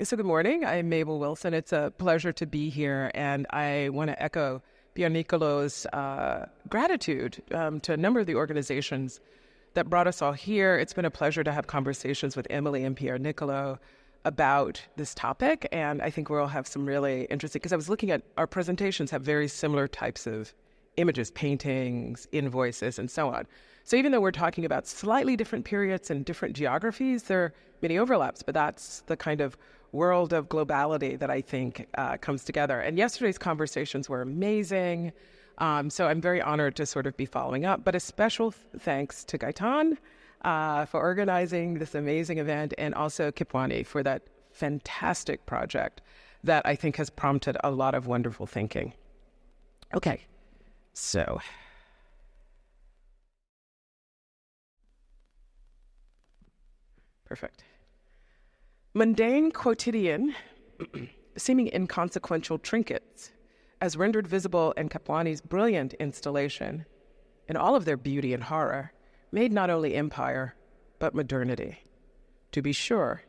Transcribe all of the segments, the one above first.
So good morning. I'm Mabel Wilson. It's a pleasure to be here, and I want to echo Pier Nicolo's gratitude to a number of the organizations that brought us all here. It's been a pleasure to have conversations with Emily and Pier Nicolo about this topic, and I think we'll have some really interesting, because I was looking at our presentations have very similar types of images, paintings, invoices, and so on. So even though we're talking about slightly different periods and different geographies, there are many overlaps, but that's the kind of world of globality that I think comes together. And yesterday's conversations were amazing. So I'm very honored to sort of be following up, but a special thanks to Gaetan for organizing this amazing event, and also Kapwani for that fantastic project that I think has prompted a lot of wonderful thinking. Okay, so perfect. Mundane, quotidian, seeming inconsequential trinkets, as rendered visible in Kapwani's brilliant installation, in all of their beauty and horror, made not only empire, but modernity. To be sure,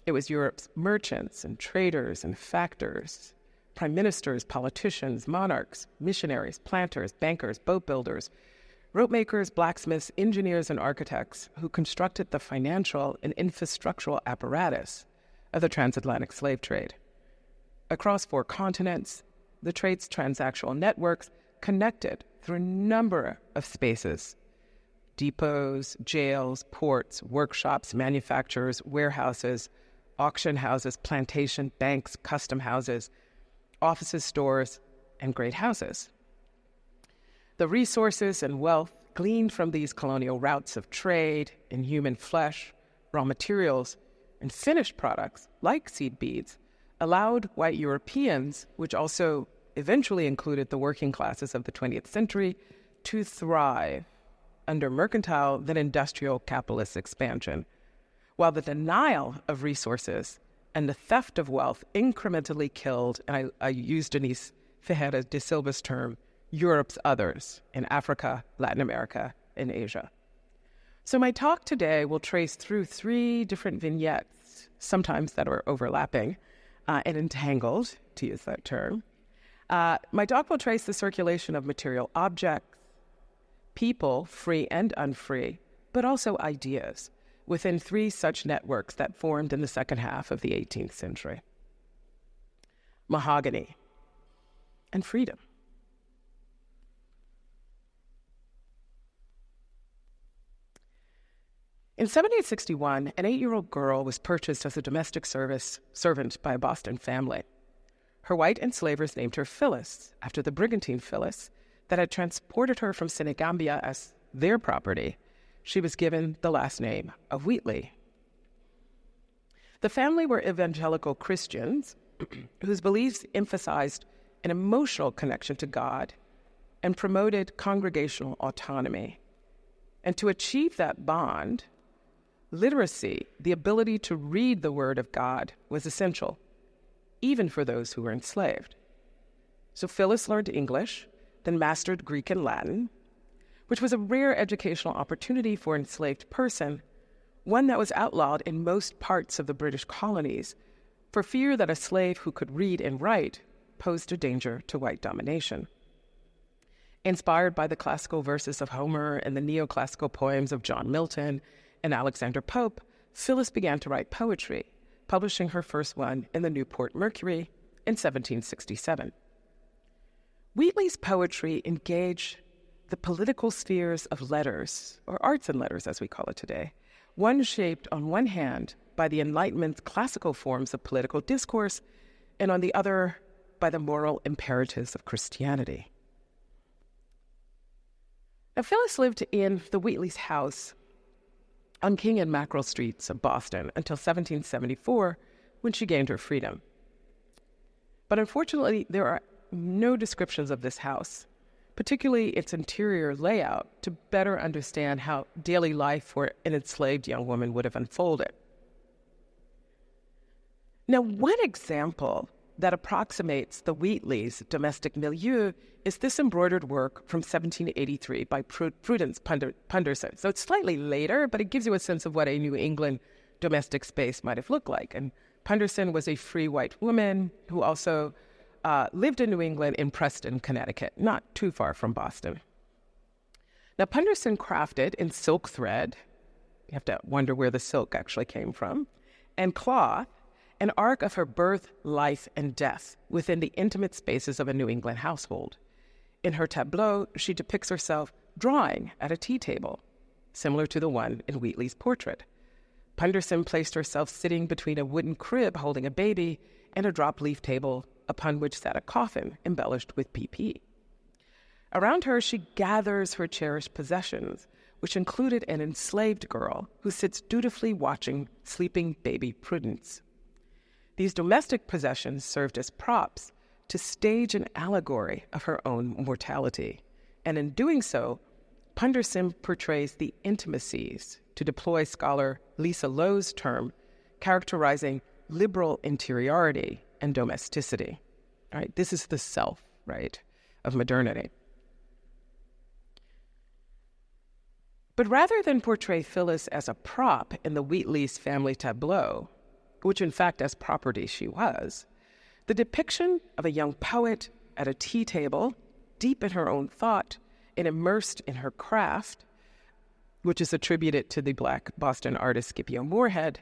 it was Europe's merchants and traders and factors, prime ministers, politicians, monarchs, missionaries, planters, bankers, boat builders, rope makers, blacksmiths, engineers, and architects who constructed the financial and infrastructural apparatus of the transatlantic slave trade. Across 4 continents, the trade's transactional networks connected through a number of spaces: depots, jails, ports, workshops, manufacturers, warehouses, auction houses, plantation, banks, custom houses, offices, stores, and great houses. The resources and wealth gleaned from these colonial routes of trade in human flesh, raw materials, and finished products, like seed beads, allowed white Europeans, which also eventually included the working classes of the 20th century, to thrive under mercantile then industrial capitalist expansion, while the denial of resources and the theft of wealth incrementally killed, and I use Denise Ferreira de Silva's term, Europe's others in Africa, Latin America, and Asia. So my talk today will trace through 3 different vignettes, sometimes that are overlapping and entangled, to use that term. My talk will trace the circulation of material objects, people, free and unfree, but also ideas, within 3 such networks that formed in the second half of the 18th century: mahogany and freedom. In 1761, an 8-year-old girl was purchased as a domestic servant by a Boston family. Her white enslavers named her Phyllis, after the brigantine Phyllis that had transported her from Senegambia as their property. She was given the last name of Wheatley. The family were evangelical Christians whose beliefs emphasized an emotional connection to God and promoted congregational autonomy. And to achieve that bond, literacy, the ability to read the Word of God, was essential, even for those who were enslaved. So Phyllis learned English, then mastered Greek and Latin, which was a rare educational opportunity for an enslaved person, one that was outlawed in most parts of the British colonies, for fear that a slave who could read and write posed a danger to white domination. Inspired by the classical verses of Homer and the neoclassical poems of John Milton and Alexander Pope, Phyllis began to write poetry, publishing her first one in the Newport Mercury in 1767. Wheatley's poetry engaged the political spheres of letters, or arts and letters as we call it today, one shaped on one hand by the Enlightenment's classical forms of political discourse, and on the other by the moral imperatives of Christianity. Now, Phyllis lived in the Wheatley's house on King and Mackerel Streets of Boston until 1774, when she gained her freedom. But unfortunately, there are no descriptions of this house, particularly its interior layout, to better understand how daily life for an enslaved young woman would have unfolded. Now, one example that approximates the Wheatley's domestic milieu is this embroidered work from 1783 by Prudence Punderson. So it's slightly later, but it gives you a sense of what a New England domestic space might have looked like. And Punderson was a free white woman who also lived in New England in Preston, Connecticut, not too far from Boston. Now, Punderson crafted in silk thread, you have to wonder where the silk actually came from, and cloth, an arc of her birth, life, and death within the intimate spaces of a New England household. In her tableau, she depicts herself drawing at a tea table, similar to the one in Wheatley's portrait. Punderson placed herself sitting between a wooden crib holding a baby and a drop-leaf table upon which sat a coffin embellished with PP. Around her, she gathers her cherished possessions, which included an enslaved girl who sits dutifully watching sleeping baby Prudence. These domestic possessions served as props to stage an allegory of her own mortality, and in doing so, Punderson portrays the intimacies, to deploy scholar Lisa Lowe's term, characterizing liberal interiority and domesticity. All right, this is the self, right, of modernity. But rather than portray Phyllis as a prop in the Wheatley's family tableau, which in fact as property she was, the depiction of a young poet at a tea table, deep in her own thought and immersed in her craft, which is attributed to the Black Boston artist Scipio Moorhead,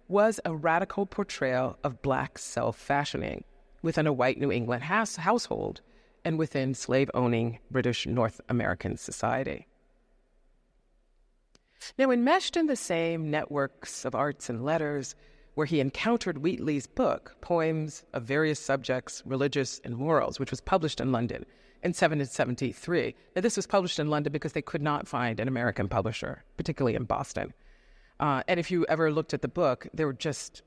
was a radical portrayal of Black self-fashioning within a white New England household and within slave-owning British North American society. Now, enmeshed in the same networks of arts and letters where he encountered Wheatley's book, Poems of Various Subjects, Religious and Morals, which was published in London in 1773. Now, this was published in London because they could not find an American publisher, particularly in Boston. And if you ever looked at the book, there were just,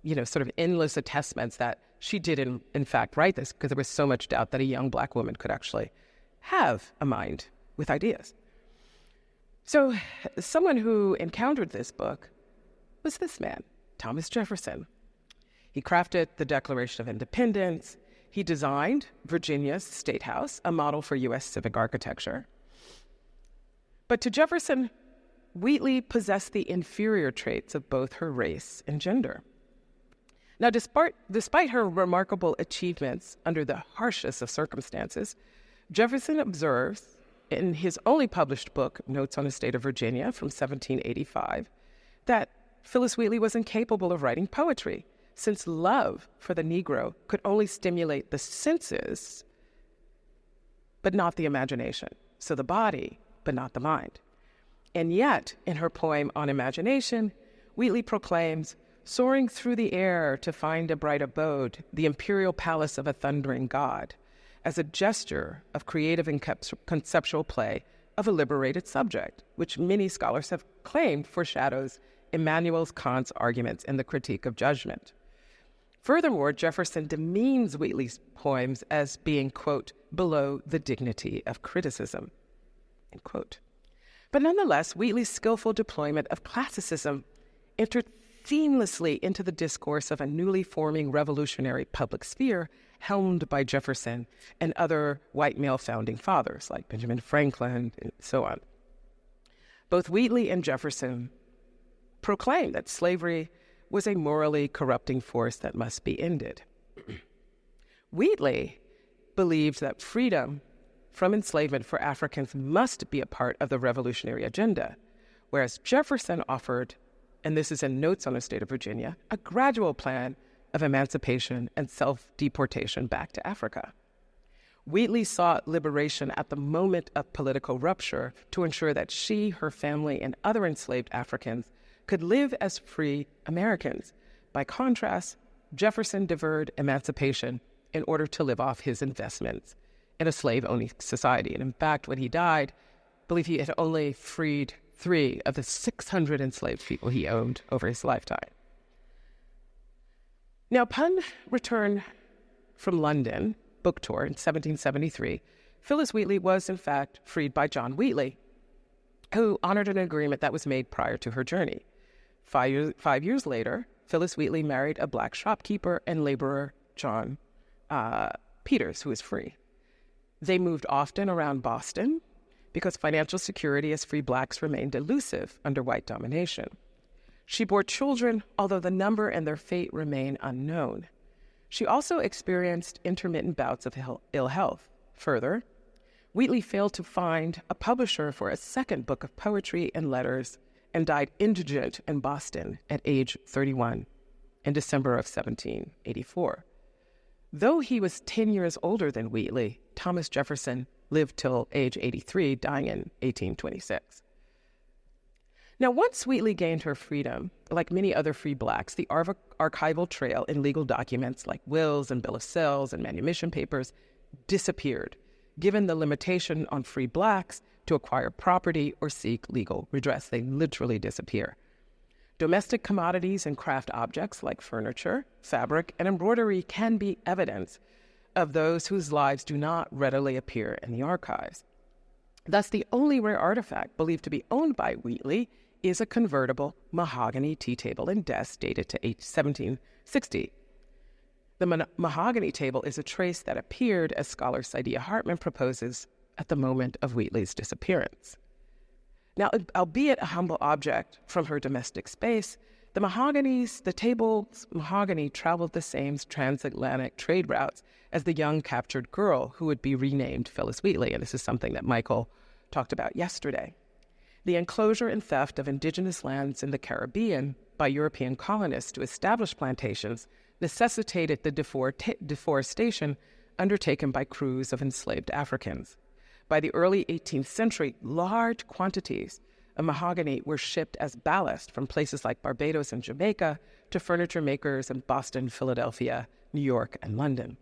sort of endless attestments that she did, in fact, write this, because there was so much doubt that a young Black woman could actually have a mind with ideas. So someone who encountered this book was this man, Thomas Jefferson. He crafted the Declaration of Independence. He designed Virginia's State House, a model for U.S. civic architecture. But to Jefferson, Wheatley possessed the inferior traits of both her race and gender. Now, despite her remarkable achievements under the harshest of circumstances, Jefferson observes in his only published book, Notes on the State of Virginia from 1785, that Phyllis Wheatley was incapable of writing poetry, since love for the Negro could only stimulate the senses, but not the imagination. So the body, but not the mind. And yet, in her poem on imagination, Wheatley proclaims, soaring through the air to find a bright abode, the imperial palace of a thundering god, as a gesture of creative and conceptual play of a liberated subject, which many scholars have claimed foreshadows Immanuel Kant's arguments in the Critique of Judgment. Furthermore, Jefferson demeans Wheatley's poems as being, quote, below the dignity of criticism, end quote. But nonetheless, Wheatley's skillful deployment of classicism entered seamlessly into the discourse of a newly forming revolutionary public sphere helmed by Jefferson and other white male founding fathers like Benjamin Franklin and so on. Both Wheatley and Jefferson proclaimed that slavery was a morally corrupting force that must be ended. Wheatley believed that freedom from enslavement for Africans must be a part of the revolutionary agenda, whereas Jefferson offered, and this is in Notes on the State of Virginia, a gradual plan of emancipation and self-deportation back to Africa. Wheatley sought liberation at the moment of political rupture to ensure that she, her family, and other enslaved Africans could live as free Americans. By contrast, Jefferson deferred emancipation in order to live off his investments in a slave-owning society. And in fact, when he died, I believe he had only freed 3 of the 600 enslaved people he owned over his lifetime. Now, upon return from London book tour in 1773, Phyllis Wheatley was, in fact, freed by John Wheatley, who honored an agreement that was made prior to her journey. 5 years later, Phyllis Wheatley married a Black shopkeeper and laborer, John Peters, who was free. They moved often around Boston because financial security as free Blacks remained elusive under white domination. She bore children, although the number and their fate remain unknown. She also experienced intermittent bouts of ill health. Further, Wheatley failed to find a publisher for a second book of poetry and letters and died indigent in Boston at age 31 in December of 1784. Though he was 10 years older than Wheatley, Thomas Jefferson lived till age 83, dying in 1826. Now, once Wheatley gained her freedom, like many other free blacks, the archival trail in legal documents like wills and bill of sales and manumission papers disappeared, given the limitation on free blacks to acquire property or seek legal redress. They literally disappear. Domestic commodities and craft objects like furniture, fabric, and embroidery can be evidence of those whose lives do not readily appear in the archives. Thus, the only rare artifact believed to be owned by Wheatley is a convertible mahogany tea table and desk dated to 1760. The mahogany table is a trace that appeared, as scholar Saidiya Hartman proposes, at the moment of Wheatley's disappearance. Now, albeit a humble object from her domestic space, the table's mahogany traveled the same transatlantic trade routes as the young captured girl who would be renamed Phyllis Wheatley, and this is something that Michael talked about yesterday. The enclosure and theft of indigenous lands in the Caribbean by European colonists to establish plantations necessitated the deforestation undertaken by crews of enslaved Africans. By the early 18th century, large quantities of mahogany were shipped as ballast from places like Barbados and Jamaica to furniture makers in Boston, Philadelphia, New York, and London.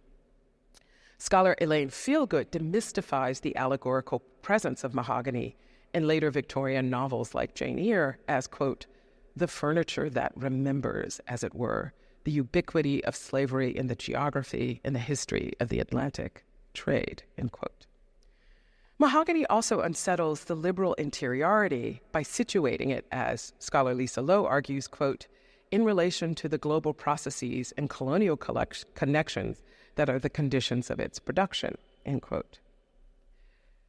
Scholar Elaine Feelgood demystifies the allegorical presence of mahogany in later Victorian novels like Jane Eyre as, quote, the furniture that remembers, as it were, the ubiquity of slavery in the geography and the history of the Atlantic trade, end quote. Mahogany also unsettles the liberal interiority by situating it, as scholar Lisa Lowe argues, quote, in relation to the global processes and colonial connections that are the conditions of its production, end quote.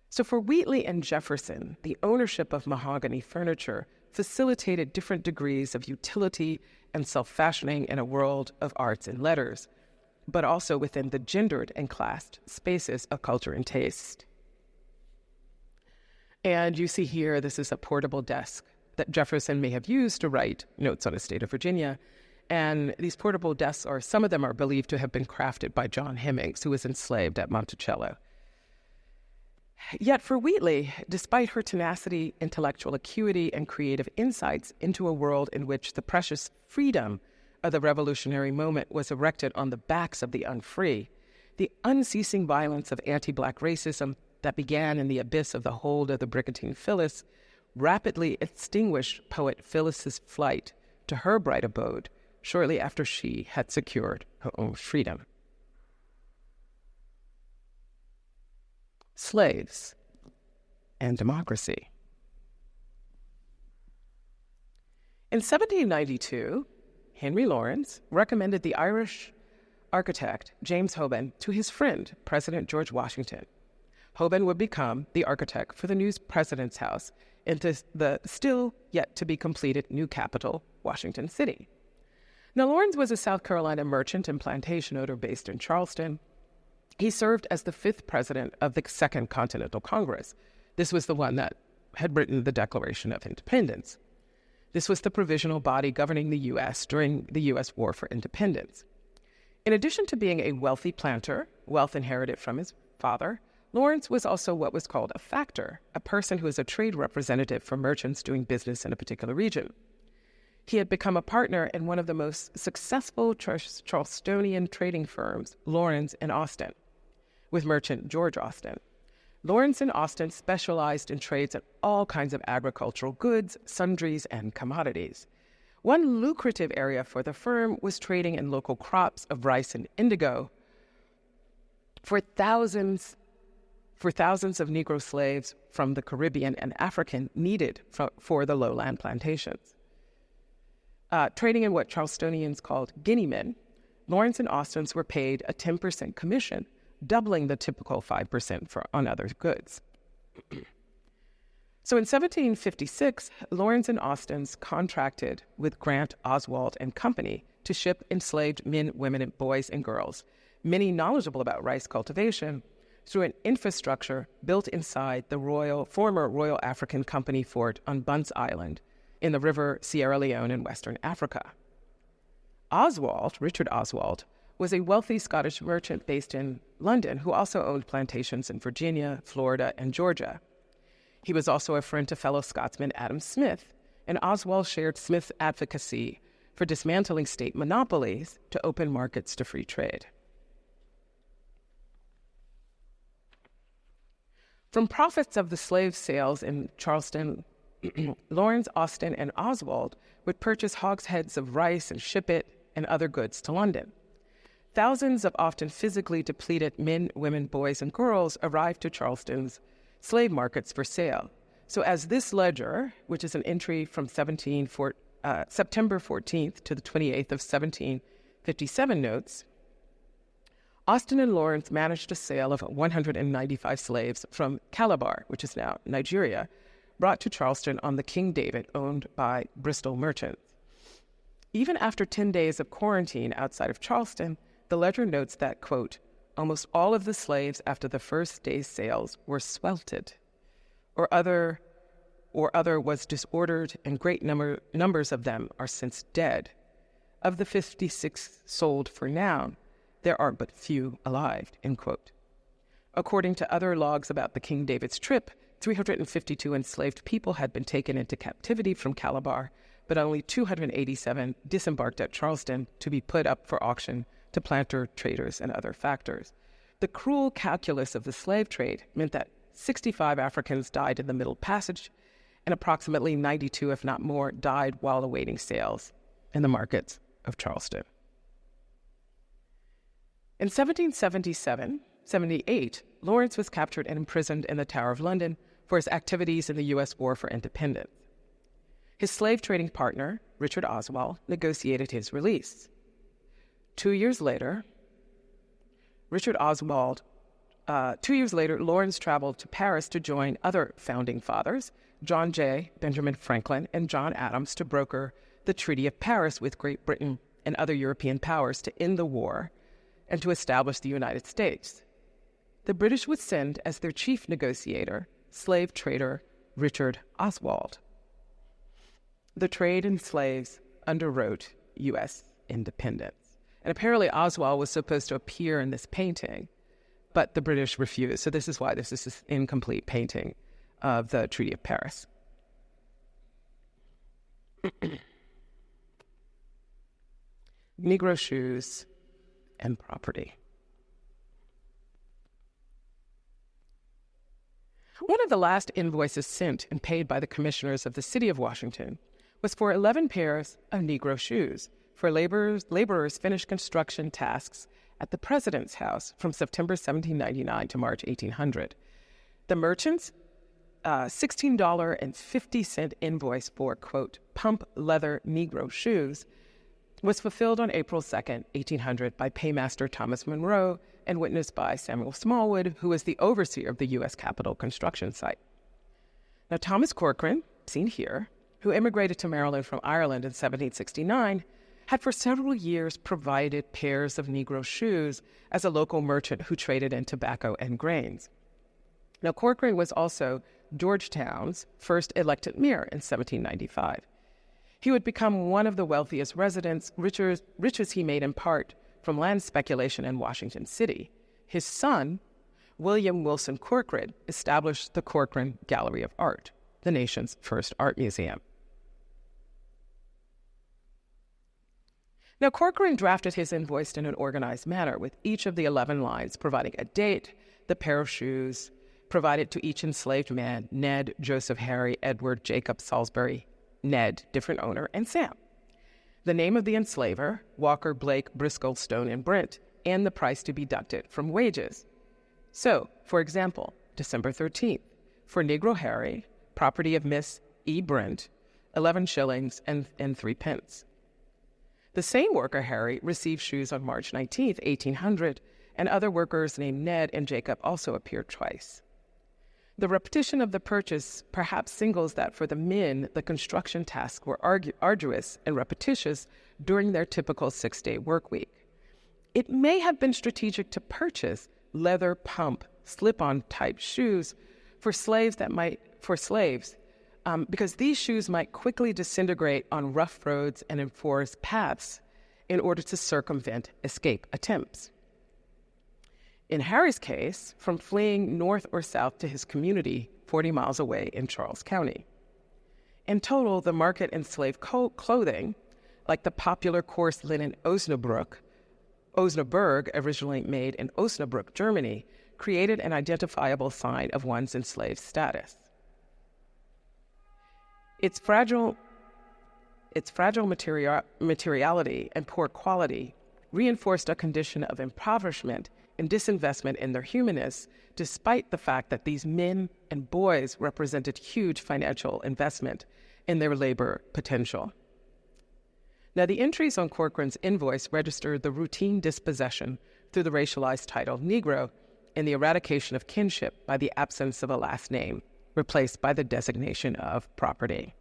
So for Wheatley and Jefferson, the ownership of mahogany furniture facilitated different degrees of utility and self-fashioning in a world of arts and letters, but also within the gendered and classed spaces of culture and taste. And you see here, this is a portable desk that Jefferson may have used to write notes on the state of Virginia. And these portable desks, or some of them are believed to have been crafted by John Hemmings, who was enslaved at Monticello. Yet for Wheatley, despite her tenacity, intellectual acuity, and creative insights into a world in which the precious freedom of the revolutionary moment was erected on the backs of the unfree, the unceasing violence of anti-Black racism that began in the abyss of the hold of the brigantine Phyllis rapidly extinguished poet Phyllis's flight to her bright abode shortly after she had secured her own freedom. Slaves and democracy. In 1792, Henry Lawrence recommended the Irish architect James Hoban to his friend, President George Washington. Hoban would become the architect for the new president's house in the still yet to be completed new capital, Washington City. Now, Lawrence was a South Carolina merchant and plantation owner based in Charleston. He served as the 5th president of the Second Continental Congress. This was the one that had written the Declaration of Independence. This was the provisional body governing the U.S. during the U.S. War for Independence. In addition to being a wealthy planter, wealth inherited from his father, Lawrence was also what was called a factor, a person who is a trade representative for merchants doing business in a particular region. He had become a partner in one of the most successful Charlestonian trading firms, Lawrence and Austin, with merchant George Austin. Lawrence and Austin specialized in trades in all kinds of agricultural goods, sundries, and commodities. One lucrative area for the firm was trading in local crops of rice and indigo for thousands of Negro slaves from the Caribbean and African needed for the lowland plantations. Trading in what Charlestonians called guineamen, Lawrence and Austin's were paid a 10% commission, doubling the typical 5% on other goods. So in 1756, Lawrence and Austin's contracted with Grant, Oswald and Company to ship enslaved men, women, and boys and girls, many knowledgeable about rice cultivation, through an infrastructure built inside the former Royal African Company fort on Bunce Island in the river Sierra Leone in Western Africa. Richard Oswald, was a wealthy Scottish merchant based in London who also owned plantations in Virginia, Florida, and Georgia. He was also a friend to fellow Scotsman Adam Smith, and Oswald shared Smith's advocacy for dismantling state monopolies to open markets to free trade. From profits of the slave sales in Charleston, Lawrence, Austin, and Oswald would purchase hogsheads of rice and ship it and other goods to London. Thousands of often physically depleted men, women, boys, and girls arrived to Charleston's slave markets for sale. So as this ledger, which is an entry from September 14th to the 28th of 1757 notes, Austin and Lawrence managed a sale of 195 slaves from Calabar, which is now Nigeria, brought to Charleston on the King David, owned by Bristol merchants. Even after 10 days of quarantine outside of Charleston, the ledger notes that, quote, almost all of the slaves after the first day's sales were swelted, or other was disordered, and great numbers of them are since dead. Of the 56 sold for now, there are but few alive, end quote. According to other logs about the King David's trip, 352 enslaved people had been taken into captivity from Calabar, but only 287 disembarked at Charleston to be put up for auction to planter traders and other factors. The cruel calculus of the slave trade meant that 65 Africans died in the Middle Passage, and approximately 92, if not more, died while awaiting sales in the markets of Charleston. In 1778, Lawrence was captured and imprisoned in the Tower of London for his activities in the U.S. War for Independence. His slave trading partner, Richard Oswald, negotiated his release. 2 years later, Lawrence traveled to Paris to join other founding fathers, John Jay, Benjamin Franklin, and John Adams, to broker the Treaty of Paris with Great Britain and other European powers to end the war and to establish the United States. The British would send as their chief negotiator slave trader Richard Oswald. The trade in slaves underwrote U.S. independence. And apparently Oswald was supposed to appear in this painting, but the British refused. So this is why this is this incomplete painting of the Treaty of Paris. Negro shoes and property. One of the last invoices sent and paid by the commissioners of the city of Washington was for 11 pairs of Negro shoes for laborers finished construction tasks at the President's house from September 1799 to March 1800. The merchant's $16.50 invoice for, quote, pump leather Negro shoes was fulfilled on April 2nd, 1800 by paymaster Thomas Monroe and witnessed by Samuel Smallwood, who was the overseer of the U.S. Capitol construction site. Now, Thomas Corcoran, seen here, who immigrated to Maryland from Ireland in 1769, had for several years provided pairs of Negro shoes as a local merchant who traded in tobacco and grains. Now, Corcoran was also Georgetown's first elected mayor in 1795. He would become one of the wealthiest residents, riches he made in part from land speculation in Washington City. His son, William Wilson Corcoran, established the Corcoran Gallery of Art, the nation's first art museum. Now, Corcoran drafted his invoice in an organized manner, with each of the 11 lines providing a date, the pair of shoes, provided to each enslaved man, Ned, Joseph, Harry, Edward, Jacob, Salisbury, Ned, different owner, and Sam. The name of the enslaver, Walker, Blake, Briscoe, Stone, and Brent, and the price to be deducted from wages. So, for example, December 13th, for Negro Harry, property of Miss E. Brent, 11 shillings and 3 pence. The same worker, Harry, received shoes on March 19th, 1800, and other workers named Ned and Jacob also appeared twice. The repetition of the purchase perhaps signals that for the men, the construction tasks were arduous and repetitious during their typical 6-day work week. It may have been strategic to purchase leather pump, slip-on type shoes for slaves because these shoes might quickly disintegrate on rough roads and in forest paths in order to circumvent escape attempts. In Harry's case, from fleeing north or south to his community 40 miles away in Charles County. In total, the market in slave clothing, like the popular coarse linen Osnaburg, originally made in Osnabrück, Germany, created an identifiable sign of one's enslaved status. Its fragile materiality and poor quality reinforced a condition of impoverishment and disinvestment in their humanness, despite the fact that these men and boys represented huge financial investment in their labor potential. Now, the entries on Corcoran's invoice registered the routine dispossession through the racialized title Negro and the eradication of kinship by the absence of a last name, replaced by the designation of property.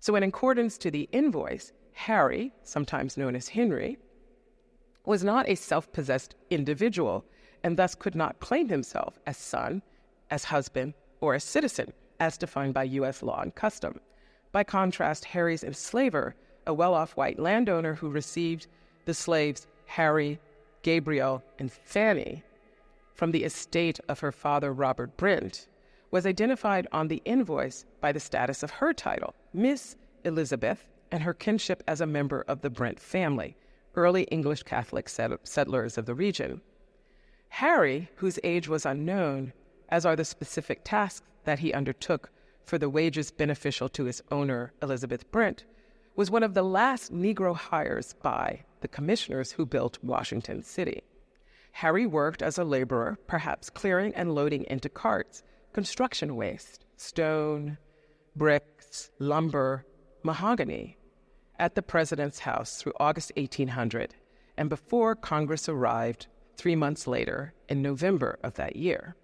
So in accordance to the invoice, Harry, sometimes known as Henry, was not a self-possessed individual and thus could not claim himself as son, as husband, or as citizen, as defined by U.S. law and custom. By contrast, Harry's enslaver, a well-off white landowner who received the slaves Harry, Gabriel, and Fanny from the estate of her father, Robert Brent, was identified on the invoice by the status of her title, Miss Elizabeth, and her kinship as a member of the Brent family, early English Catholic settlers of the region. Harry, whose age was unknown, as are the specific tasks that he undertook for the wages beneficial to his owner, Elizabeth Brent, was one of the last Negro hires by the commissioners who built Washington City. Harry worked as a laborer, perhaps clearing and loading into carts construction waste, stone, bricks, lumber, mahogany, at the president's house through August 1800 and before Congress arrived 3 months later in November of that year.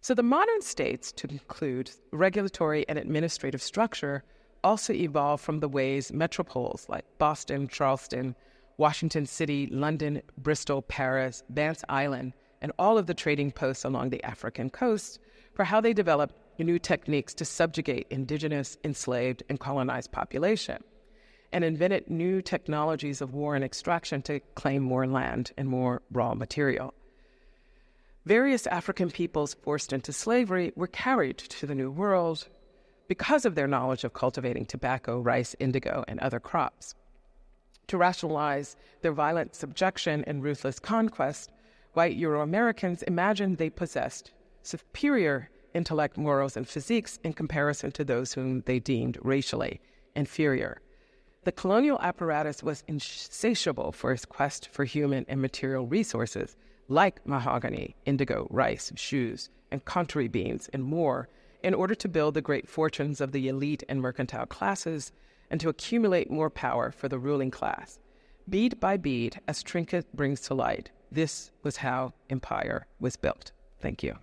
So the modern states, to conclude, regulatory and administrative structure also evolved from the ways metropoles like Boston, Charleston, Washington City, London, Bristol, Paris, Vance Island, and all of the trading posts along the African coast for how they developed new techniques to subjugate indigenous, enslaved, and colonized population, and invented new technologies of war and extraction to claim more land and more raw material. Various African peoples forced into slavery were carried to the New World because of their knowledge of cultivating tobacco, rice, indigo, and other crops. To rationalize their violent subjection and ruthless conquest, white Euro-Americans imagined they possessed superior intellect, morals, and physiques in comparison to those whom they deemed racially inferior. The colonial apparatus was insatiable for its quest for human and material resources like mahogany, indigo, rice, shoes, and country beans, and more, in order to build the great fortunes of the elite and mercantile classes and to accumulate more power for the ruling class. Bead by bead, as Trinket brings to light, this was how empire was built. Thank you.